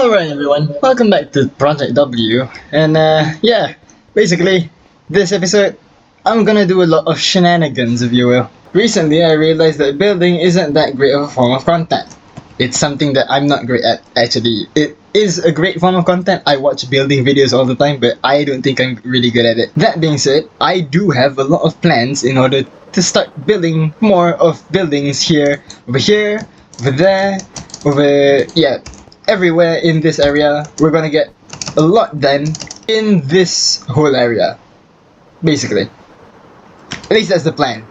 Alright everyone, welcome back to Project W, and yeah, basically, this episode, I'm gonna do a lot of shenanigans if you will. Recently I realized that building isn't that great of a form of content. It's something that I'm not great at actually. It is a great form of content, I watch building videos all the time, but I don't think I'm really good at it. That being said, I do have a lot of plans in order to start building more of buildings here, over there, yeah, everywhere in this area. We're gonna get a lot done in this whole area, basically. At least that's the plan.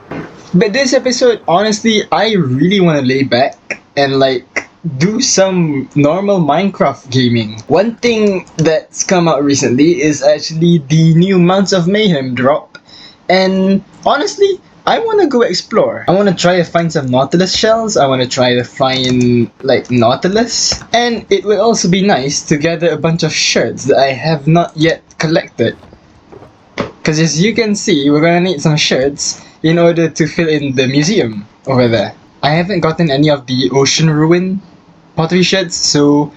But this episode, honestly, I really want to lay back and do some normal Minecraft gaming. One thing that's come out recently is actually the new Mounts of Mayhem drop, and honestly, I want to go explore. I want to try to find some Nautilus shells. I want to try to find Nautilus. And it would also be nice to gather a bunch of Sherds that I have not yet collected. Because as you can see, we're going to need some Sherds in order to fill in the museum over there. I haven't gotten any of the Ocean Ruin pottery Sherds, so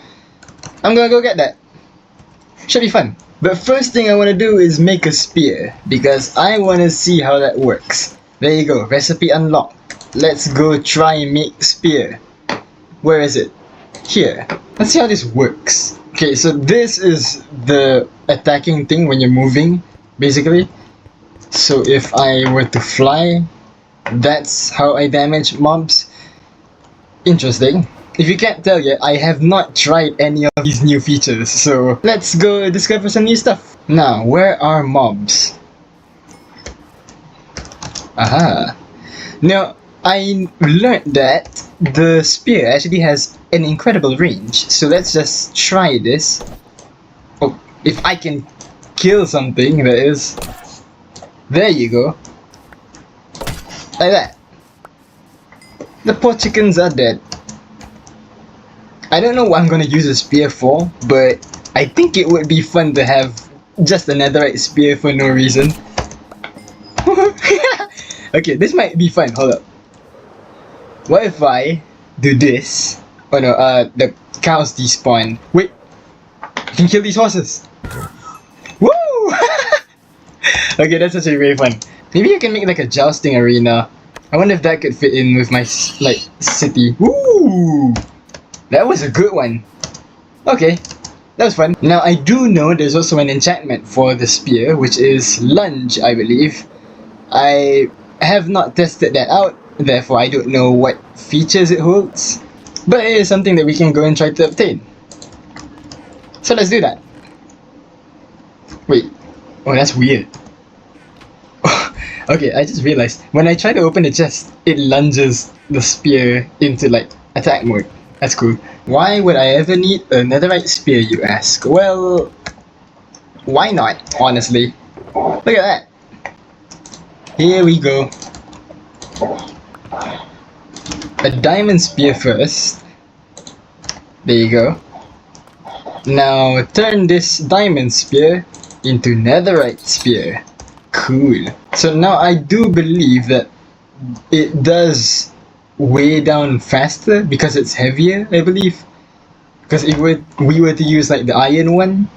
I'm going to go get that. Should be fun. But first thing I want to do is make a spear, because I want to see how that works. There you go, recipe unlocked. Let's go try and make spear. Where is it? Here. Let's see how this works. Okay, so this is the attacking thing when you're moving, basically. So if I were to fly, that's how I damage mobs. Interesting. If you can't tell yet, I have not tried any of these new features, so let's go discover some new stuff. Now, where are mobs? Aha. Now, I learned that the spear actually has an incredible range, so let's just try this. Oh, if I can kill something, that is. There you go. Like that. The poor chickens are dead. I don't know what I'm gonna use a spear for, but I think it would be fun to have just a netherite spear for no reason. Okay, this might be fun. Hold up. What if I do this? Oh no, the cows despawn. Wait, I can kill these horses. Woo! Okay, that's actually very fun. Maybe I can make a jousting arena. I wonder if that could fit in with my city. Woo! That was a good one. Okay, that was fun. Now I do know there's also an enchantment for the spear, which is lunge, I believe. I have not tested that out, therefore I don't know what features it holds, but it is something that we can go and try to obtain. So let's do that. Wait, oh that's weird. Okay, I just realized, when I try to open the chest, it lunges the spear into attack mode. That's cool. Why would I ever need a netherite spear, you ask? Well, why not, honestly? Look at that. Here we go. A diamond spear first. There you go. Now turn this diamond spear into netherite spear. Cool. So now I do believe that it does weigh down faster because it's heavier, I believe. Because if we were to use the iron one,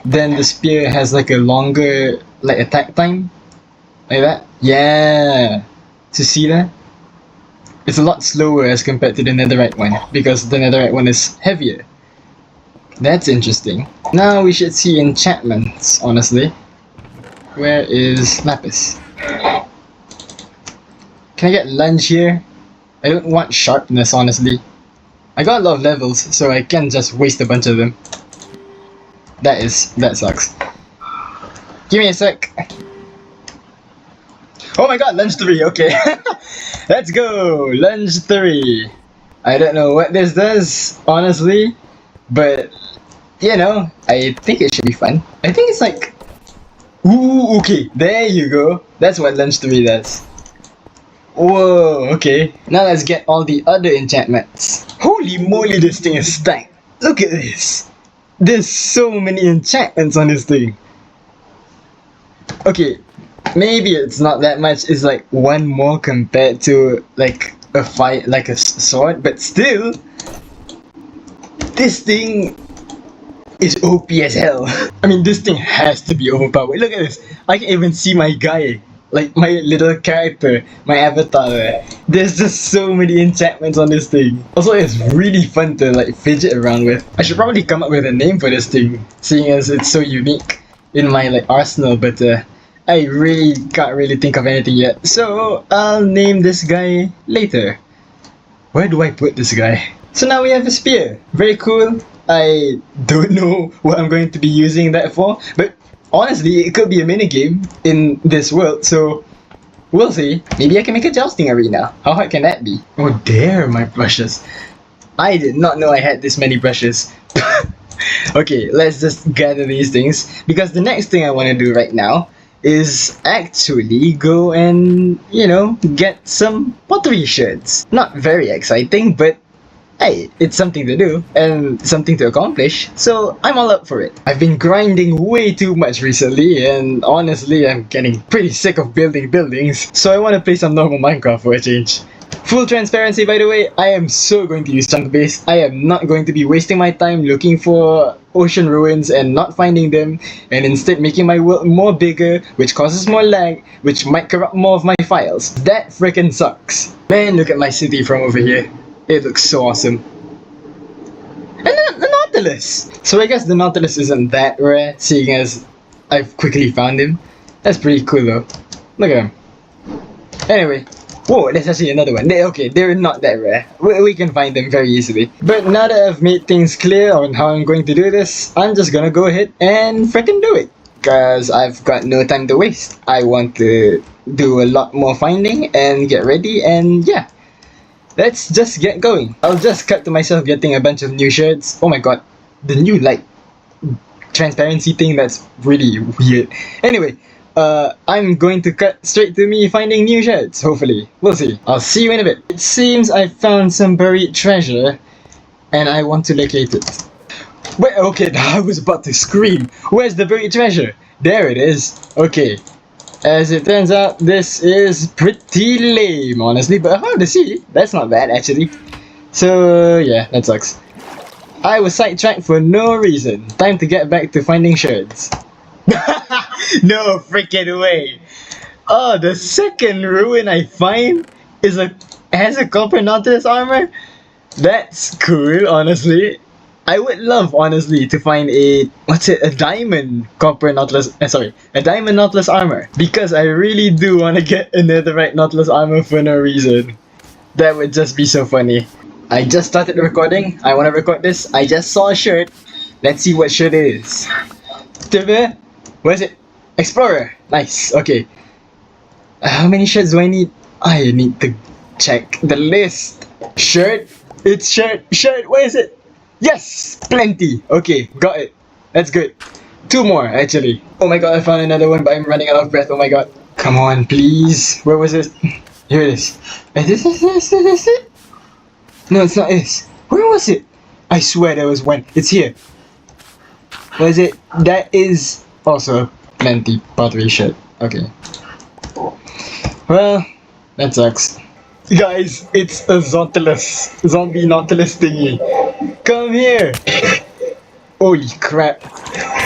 then the spear has a longer attack time. Like that? Yeah! To see that? It's a lot slower as compared to the netherite one, because the netherite one is heavier. That's interesting. Now we should see enchantments, honestly. Where is lapis? Can I get lunge here? I don't want sharpness, honestly. I got a lot of levels, so I can't just waste a bunch of them. That sucks. Give me a sec. Oh my god, lunge 3, okay. Let's go, lunge 3. I don't know what this does, honestly, but, you know, I think it should be fun. I think it's ooh, okay, there you go. That's what lunge 3 does. Whoa, okay. Now let's get all the other enchantments. Holy moly, this thing is stacked. Look at this. There's so many enchantments on this thing. Okay, maybe it's not that much. It's one more compared to a fight, a sword, but still, this thing is OP as hell. I mean, this thing has to be overpowered. Look at this. I can even see my guy. Like, my little character. My avatar there. There's just so many enchantments on this thing. Also, it's really fun to, like, fidget around with. I should probably come up with a name for this thing, seeing as it's so unique in my, like, arsenal, but, I really can't really think of anything yet. So, I'll name this guy later. Where do I put this guy? So now we have a spear. Very cool. I don't know what I'm going to be using that for, but honestly, it could be a minigame in this world, so we'll see. Maybe I can make a jousting arena. How hard can that be? Oh, there are my brushes. I did not know I had this many brushes. Okay, let's just gather these things, because the next thing I want to do right now is actually go and, get some pottery sherds. Not very exciting, but hey, it's something to do and something to accomplish, so I'm all up for it. I've been grinding way too much recently, and honestly, I'm getting pretty sick of building buildings, so I want to play some normal Minecraft for a change. Full transparency, by the way, I am so going to use chunk base. I am not going to be wasting my time looking for ocean ruins and not finding them, and instead making my world more bigger, which causes more lag, which might corrupt more of my files. That freaking sucks. Man, look at my city from over here. It looks so awesome. And the Nautilus! So I guess the Nautilus isn't that rare, seeing as I've quickly found him. That's pretty cool though. Look at him. Anyway. Whoa, there's actually another one. Okay, they're not that rare. We can find them very easily. But now that I've made things clear on how I'm going to do this, I'm just gonna go ahead and freaking do it. Because I've got no time to waste. I want to do a lot more finding and get ready, and yeah. Let's just get going. I'll just cut to myself getting a bunch of new sherds. Oh my god, the new like transparency thing, that's really weird. Anyway, I'm going to cut straight to me finding new sherds, hopefully. We'll see. I'll see you in a bit. It seems I found some buried treasure and I want to locate it. Wait, okay, I was about to scream. Where's the buried treasure? There it is. Okay. As it turns out, this is pretty lame, honestly, but hard to see. That's not bad, actually. So, yeah, that sucks. I was sidetracked for no reason. Time to get back to finding sherds. No freaking way! Oh, the second ruin I find has a copper Nautilus armor? That's cool, honestly. I would love, honestly, to find a diamond copper Nautilus, a diamond Nautilus armor. Because I really do want to get a netherite Nautilus armor for no reason. That would just be so funny. I just started recording. I want to record this. I just saw a shirt. Let's see what shirt it is. Where is it? Explorer. Nice. Okay. How many shirts do I need? I need to check the list. Shirt. It's shirt. Shirt. Where is it? Yes! Plenty! Okay, got it. That's good. 2 more, actually. Oh my god, I found another one, but I'm running out of breath. Oh my god. Come on, please. Where was it? Here it is. Is this it? No, it's not this. Where was it? I swear there was one. It's here. Was it? That is also plenty pottery shit. Okay. Well, that sucks. Guys, it's a zombie Nautilus thingy. Come here! Holy crap.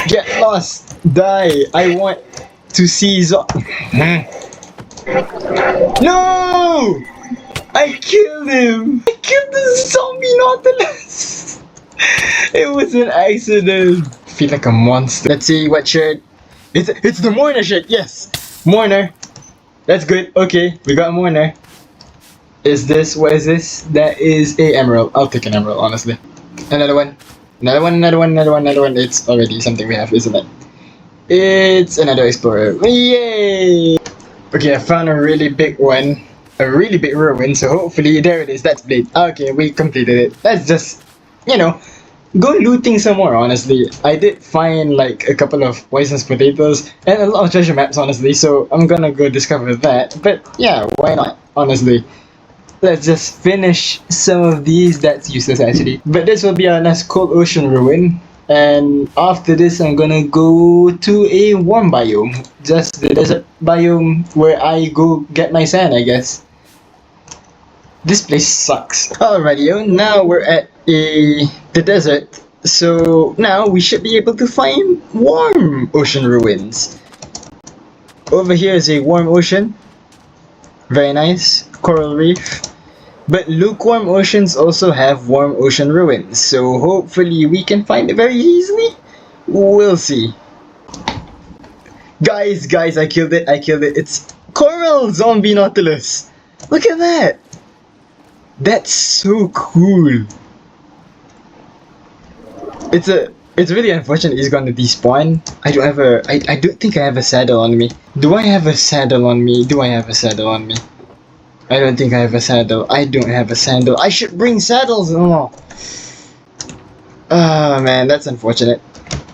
Get lost! Die! I want to see No! I killed him! I killed the zombie Nautilus! It was an accident. I feel like a monster. Let's see what shirt. It's the Mourner shirt, yes! Mourner. That's good. Okay, we got Mourner. What is this? That is a emerald. I'll take an emerald, honestly. Another one. It's already something we have, isn't it? It's another explorer. Yay! Okay, I found a really big one. A really big ruin, so hopefully, there it is. That's blade. Okay, we completed it. Let's just, go looting some more, honestly. I did find like a couple of poisonous potatoes and a lot of treasure maps, honestly, so I'm gonna go discover that. But yeah, why not, honestly. Let's just finish some of these. That's useless, actually. But this will be our last cold ocean ruin. And after this, I'm gonna go to a warm biome. Just the desert biome where I go get my sand, I guess. This place sucks. Alrighty, now we're at the desert. So now we should be able to find warm ocean ruins. Over here is a warm ocean. Very nice. Coral reef. But lukewarm oceans also have warm ocean ruins, so hopefully we can find it very easily. We'll see. Guys, I killed it. It's Coral Zombie Nautilus. Look at that. That's so cool. It's really unfortunate he's gonna despawn. I don't think I have a saddle on me. Do I have a saddle on me? I don't think I have a saddle. I don't have a saddle. I should bring saddles. Oh. Oh man, that's unfortunate.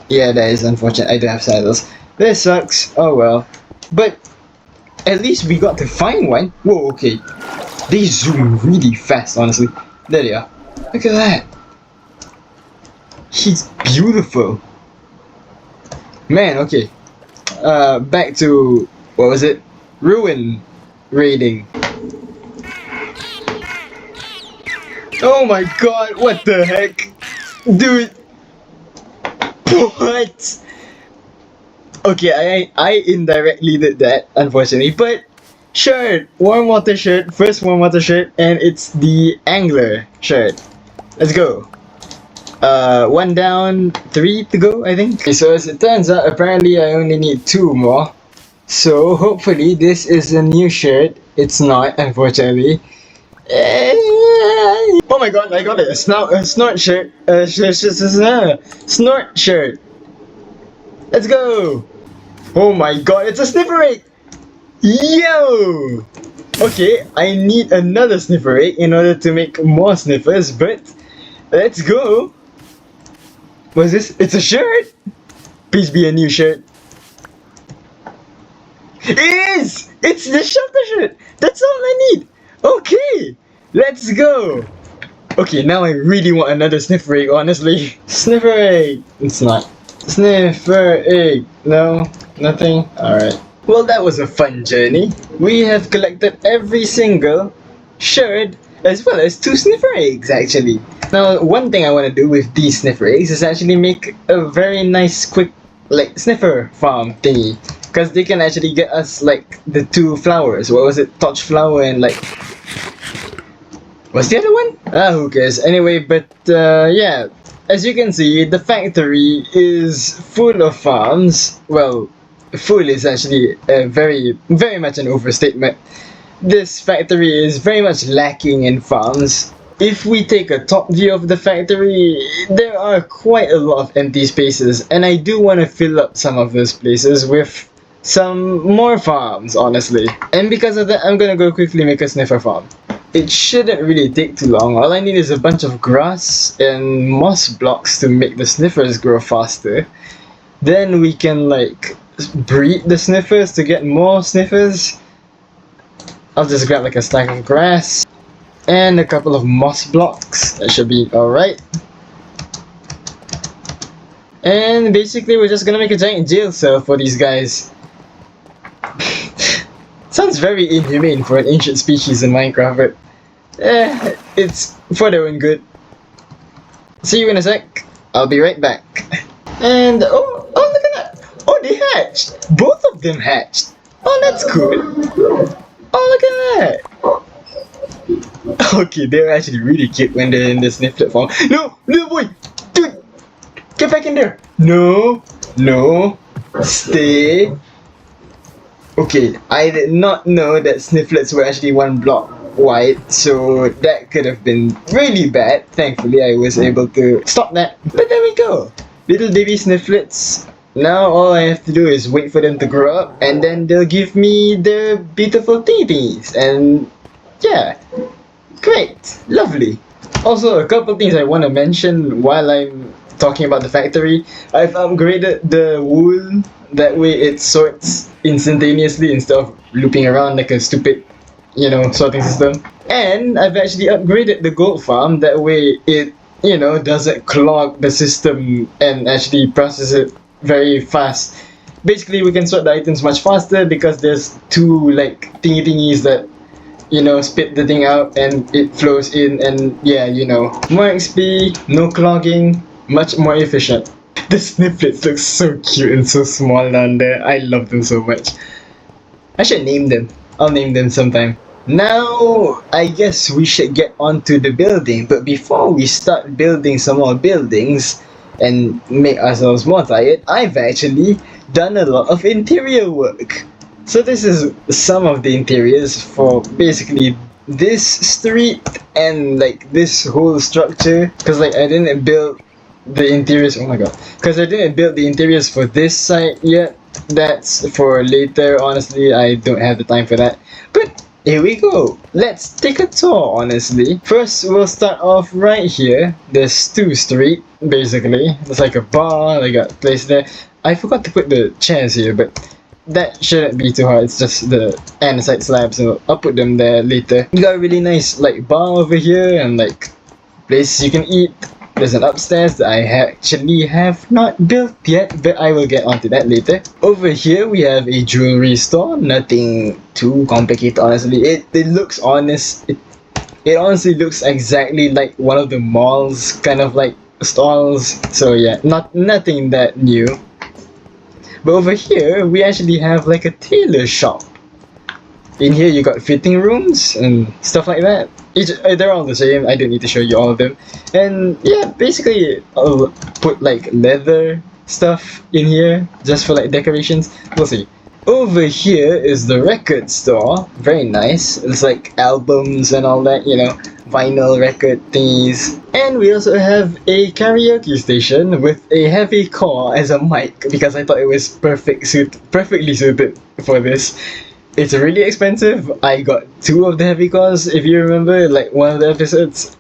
Yeah, that is unfortunate. I don't have saddles. This sucks. Oh well. But at least we got to find one. Whoa, okay. They zoom really fast, honestly. There they are. Look at that. He's beautiful. Man, okay. Back to, what was it? Ruin raiding. Oh my god, what the heck? Dude. What? Okay, I indirectly did that, unfortunately, but Sherd, warm water Sherd, first warm water Sherd, and it's the angler Sherd. Let's go. One down, 3 to go, I think. Okay, so as it turns out, apparently I only need 2 more. So hopefully this is a new Sherd. It's not, unfortunately. Oh my god, I got it. A snort Sherd. Snort Sherd. Let's go. Oh my god, it's a sniffer egg. Yo. Okay, I need another sniffer egg in order to make more sniffers, but let's go. What's this? It's a Sherd. Please be a new Sherd. It is! It's the shelter Sherd! That's all I need! Okay! Let's go! Okay, now I really want another sniffer egg, honestly. Sniffer egg! It's not. Sniffer egg. No? Nothing? Alright. Well, that was a fun journey. We have collected every single Sherd as well as 2 sniffer eggs, actually. Now, one thing I want to do with these sniffer eggs is actually make a very nice, quick, like, sniffer farm thingy. Because they can actually get us, like, the 2 flowers. What was it? Torch flower and, like... What's the other one? Ah, who cares? Anyway, but, yeah. As you can see, the factory is full of farms. Well, full is actually very much an overstatement. This factory is very much lacking in farms. If we take a top view of the factory, there are quite a lot of empty spaces, and I do want to fill up some of those places with some more farms, honestly. And because of that, I'm gonna go quickly make a sniffer farm. It shouldn't really take too long. All I need is a bunch of grass and moss blocks to make the sniffers grow faster. Then we can, like, breed the sniffers to get more sniffers. I'll just grab like a stack of grass and a couple of moss blocks. That should be alright. And basically we're just gonna make a giant jail cell for these guys. Sounds very inhumane for an ancient species in Minecraft, but it's for their own good. See you in a sec. I'll be right back. And oh look at that! Oh, they hatched! Both of them hatched! Oh, that's cool! Oh, look at that! Okay, they're actually really cute when they're in the snifflet form. No! Little boy! Dude! Get back in there! No! No! Stay! Okay, I did not know that snifflets were actually 1 block wide, so that could have been really bad. Thankfully, I was able to stop that. But there we go! Little baby snifflets. Now all I have to do is wait for them to grow up, and then they'll give me their beautiful thingies. And yeah, great, lovely. Also, a couple things I want to mention while I'm talking about the factory. I've upgraded the wool, that way it sorts instantaneously instead of looping around like a stupid, sorting system. And I've actually upgraded the gold farm, that way it, doesn't clog the system and actually process it very fast. Basically, we can sort the items much faster because there's 2 like thingies that spit the thing out and it flows in, and yeah, more XP, no clogging. much more efficient. The snippets look so cute and so small down there. I love them so much. I should name them. I'll name them sometime. Now, I guess we should get onto the building, but before we start building some more buildings and make ourselves more tired, I've actually done a lot of interior work. So this is some of the interiors for basically this street and like this whole structure, because like I didn't build the interiors, oh my god, because I didn't build the interiors for this site yet. That's for later. Honestly, I don't have the time for that, but here we go. Let's take a tour, honestly. First, we'll start off right here. There's Stew Street, basically. It's like a bar, they got place there. I forgot to put the chairs here, but that shouldn't be too hard. It's just the andesite slabs, so I'll put them there later. You got a really nice like bar over here and like places you can eat. There's an upstairs that I actually have not built yet, but I will get onto that later. Over here we have a jewelry store. Nothing too complicated, honestly. It looks honest. It honestly looks exactly like one of the malls kind of like stalls. So yeah, nothing that new. But over here we actually have like a tailor shop. In here you got fitting rooms and stuff like that. They're all the same. I don't need to show you all of them. And yeah, basically I'll put like leather stuff in here just for like decorations. We'll see. Over here is the record store. Very nice. It's like albums and all that, you know, vinyl record thingies. And we also have a karaoke station with a heavy core as a mic because I thought it was perfectly suited for this. It's really expensive. I got 2 of the heavy cores, if you remember, like one of the episodes.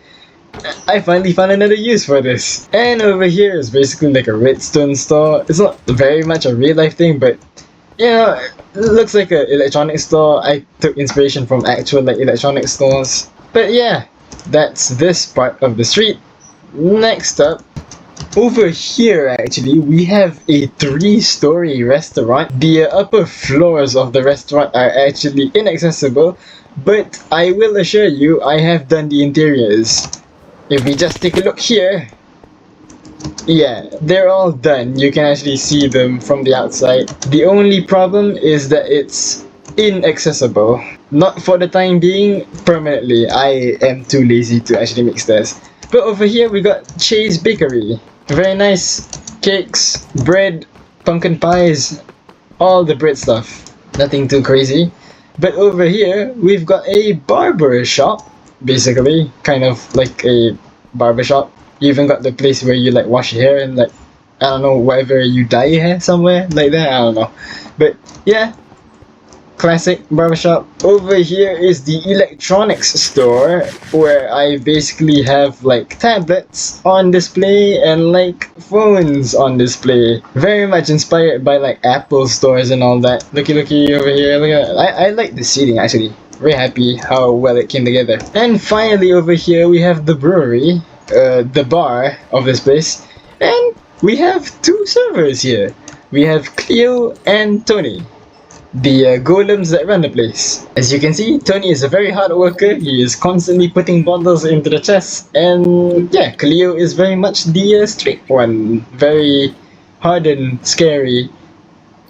I finally found another use for this. And over here is basically like a redstone store. It's not very much a real life thing, but you know, it looks like an electronic store. I took inspiration from actual like electronic stores. But yeah, that's this part of the street. Next up, over here actually, we have a 3-story restaurant. The upper floors of the restaurant are actually inaccessible, but I will assure you I have done the interiors. If we just take a look here, yeah, they're all done. You can actually see them from the outside. The only problem is that it's inaccessible. Not for the time being, permanently. I am too lazy to actually make stairs. But over here we got Chase Bakery. Very nice cakes, bread, pumpkin pies, all the bread stuff. Nothing too crazy. But over here we've got a barber shop, basically, kind of like a barber shop. You even got the place where you like wash your hair and like, I don't know, whatever, you dye your hair somewhere like that, I don't know. But yeah, classic barbershop. Over here is the electronics store where I basically have like tablets on display and like phones on display. Very much inspired by like Apple stores and all that. Looky over here, look at that. I like the seating actually. Very happy how well it came together. And finally over here we have the brewery, the bar of this place. And we have 2 servers here. We have Cleo and Tony, the golems that run the place. As you can see, Tony is a very hard worker. He is constantly putting bottles into the chest. And yeah, Cleo is very much the strict one. Very hard and scary.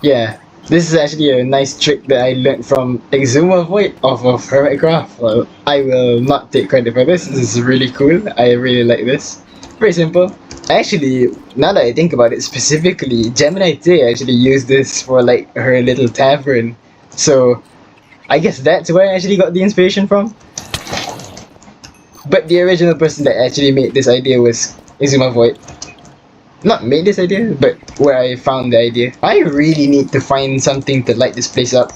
Yeah, this is actually a nice trick that I learned from Exuma Void off of Hermitcraft. Well, I will not take credit for this. This is really cool. I really like this. Very simple. Actually, now that I think about it specifically, Gemini Tay actually used this for like her little tavern. So I guess that's where I actually got the inspiration from. But the original person that actually made this idea was Izuma Void. Not made this idea, but where I found the idea. I really need to find something to light this place up.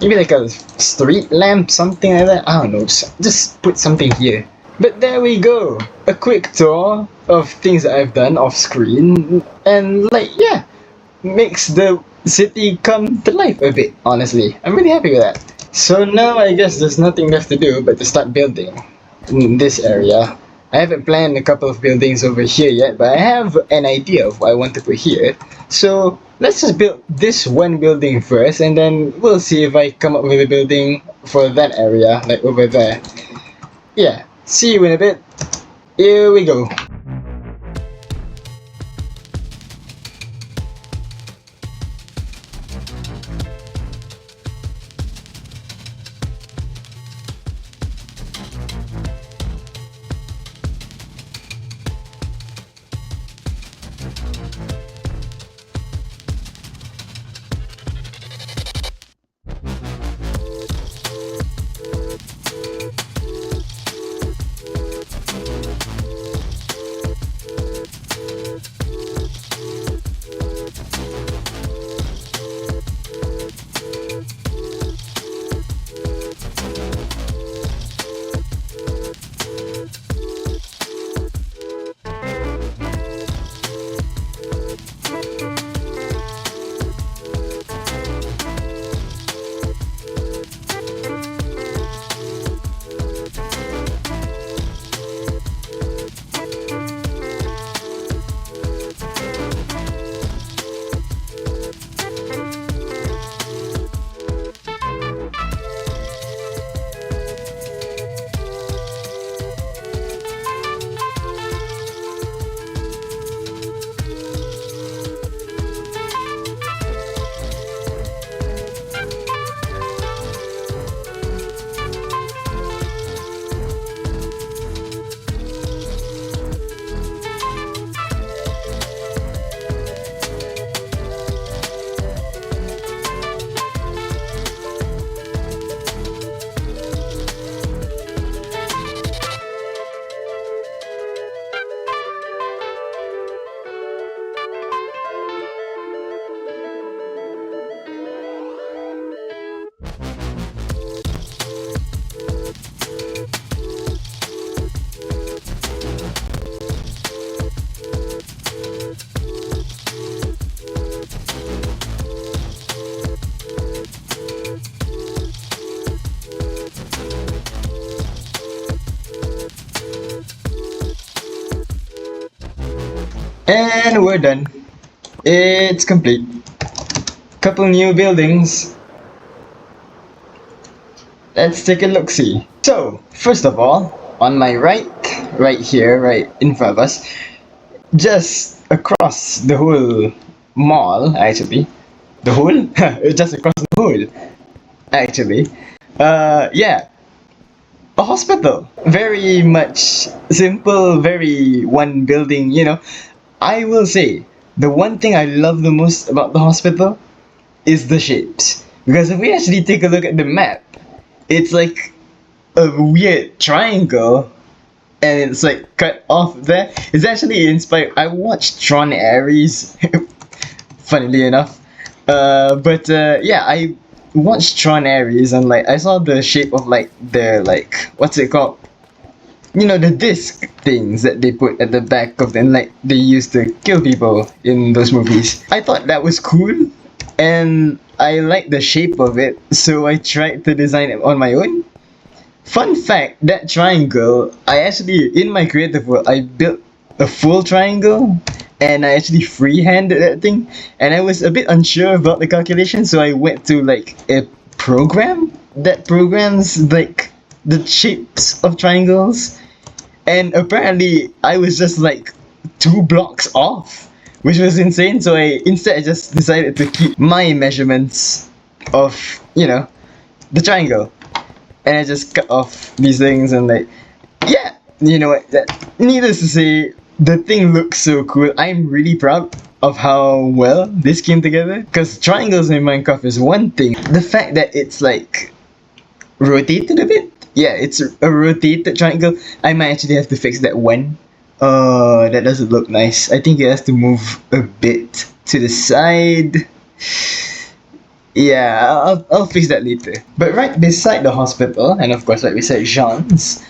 Maybe like a street lamp, something like that. I don't know, just put something here. But there we go, a quick tour of things that I've done off screen, and like, yeah, makes the city come to life a bit, honestly. I'm really happy with that. So now I guess there's nothing left to do but to start building in this area. I haven't planned a couple of buildings over here yet, but I have an idea of what I want to put here. So let's just build this one building first, and then we'll see if I come up with a building for that area, like over there. Yeah. See you in a bit. Here we go. And we're done. It's complete. Couple new buildings. Let's take a look-see. So, first of all, on my right here, right in front of us, just across the whole mall, actually. The whole? Just across the whole, actually. Yeah, a hospital. Very much simple, very one building, I will say, the one thing I love the most about the hospital is the shapes. Because if we actually take a look at the map, it's like a weird triangle and it's like cut off there. It's actually inspired. I watched Tron Ares, funnily enough. But yeah, I watched Tron Ares and like I saw the shape of like their like what's it called? The disc things that they put at the back of them, like they used to kill people in those movies. I thought that was cool, and I liked the shape of it, so I tried to design it on my own. Fun fact, that triangle, I actually, in my creative world, I built a full triangle, and I actually freehanded that thing, and I was a bit unsure about the calculation, so I went to like a program that programs like the shapes of triangles, and apparently I was just like 2 blocks off, which was insane. So I just decided to keep my measurements of the triangle, and I just cut off these things and like yeah, you know what? Needless to say, the thing looks so cool. I'm really proud of how well this came together. Because triangles in Minecraft is one thing. The fact that it's like rotated a bit. Yeah, it's a rotated triangle. I might actually have to fix that one. Oh, that doesn't look nice. I think it has to move a bit to the side. Yeah, I'll fix that later. But right beside the hospital, and of course, like we said, Jean's,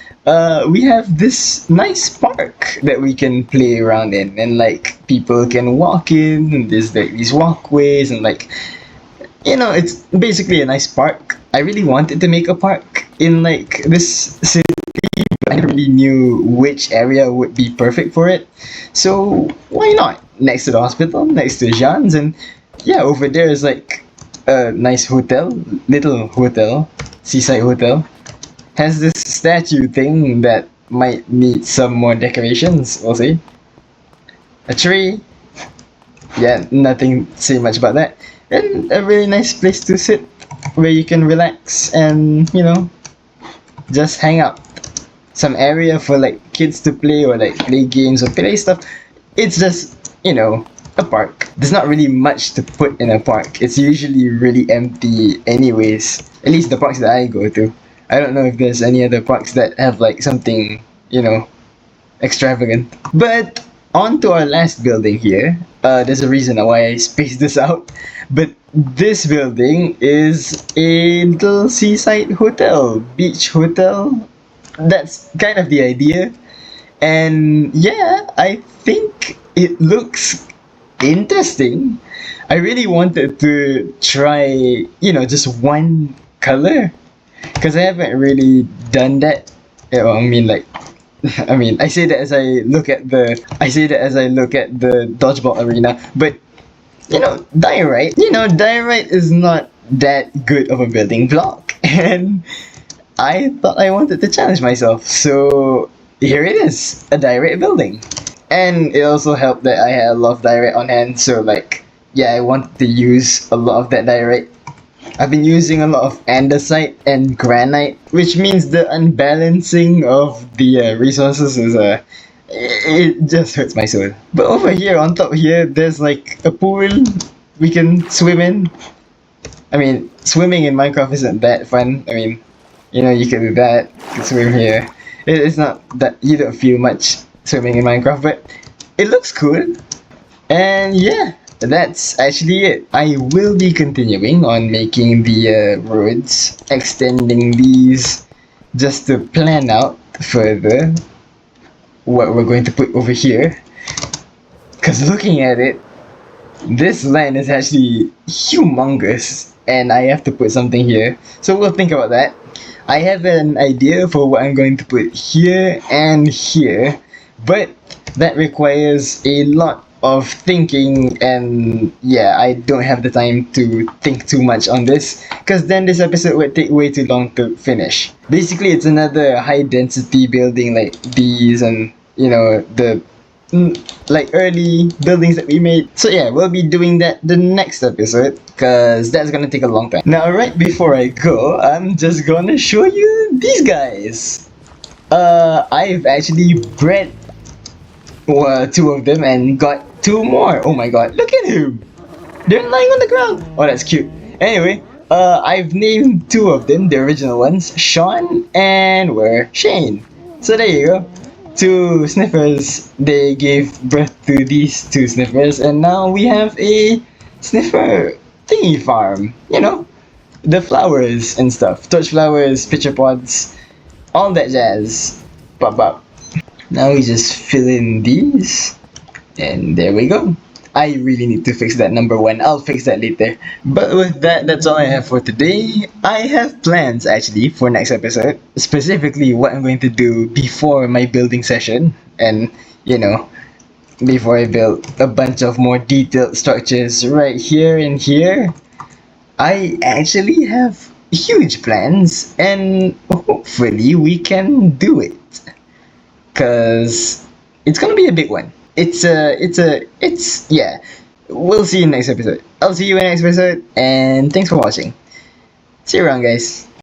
we have this nice park that we can play around in, and like people can walk in, and there's like these walkways, and like it's basically a nice park. I really wanted to make a park in like this city, but I never really knew which area would be perfect for it. So why not? Next to the hospital, next to Jean's, and yeah, over there is like a nice hotel, little hotel, seaside hotel. Has this statue thing that might need some more decorations, we'll see. A tree. Yeah, nothing to say much about that. And a very nice place to sit where you can relax and, just hang out. Some area for like kids to play or like play games or play stuff. It's just, a park. There's not really much to put in a park. It's usually really empty anyways. At least the parks that I go to. I don't know if there's any other parks that have like something, extravagant. But on to our last building here. There's a reason why I spaced this out. But this building is a little seaside hotel, beach hotel. That's kind of the idea. And yeah, I think it looks interesting. I really wanted to try, just one color because I haven't really done that. I mean, like, I say that as I say that as I look at the dodgeball arena, but diorite is not that good of a building block, and I thought I wanted to challenge myself, so here it is, a diorite building. And it also helped that I had a lot of diorite on hand, so like, yeah, I wanted to use a lot of that diorite. I've been using a lot of andesite and granite, which means the unbalancing of the resources is it just hurts my soul. But over here, on top here, there's like a pool we can swim in. I mean, swimming in Minecraft isn't that fun. I mean, you can do that. You can swim here. It's not that you don't feel much swimming in Minecraft, but it looks cool. And yeah, that's actually it. I will be continuing on making the roads, extending these just to plan out further what we're going to put over here. Because looking at it, this land is actually humongous and I have to put something here. So we'll think about that. I have an idea for what I'm going to put here and here, but that requires a lot of thinking, and yeah, I don't have the time to think too much on this because then this episode would take way too long to finish. Basically, it's another high density building like these, and the like early buildings that we made. So yeah, we'll be doing that the next episode because that's gonna take a long time. Now, right before I go, I'm just gonna show you these guys. I've actually bred two of them and got two more. Oh my god, look at him! They're lying on the ground. Oh, that's cute. Anyway, I've named two of them, the original ones, Sean and Shane. So there you go. Two sniffers. They gave birth to these two sniffers, and now we have a sniffer thingy farm. The flowers and stuff. Torch flowers, pitcher pods, all that jazz. Pop up. Now we just fill in these, and there we go. I really need to fix that number one. I'll fix that later. But with that, that's all I have for today. I have plans actually for next episode. Specifically what I'm going to do before my building session. And, before I build a bunch of more detailed structures right here and here. I actually have huge plans, and hopefully we can do it. Cause it's gonna be a big one. Yeah. We'll see you in the next episode. I'll see you in the next episode, and thanks for watching. See you around, guys.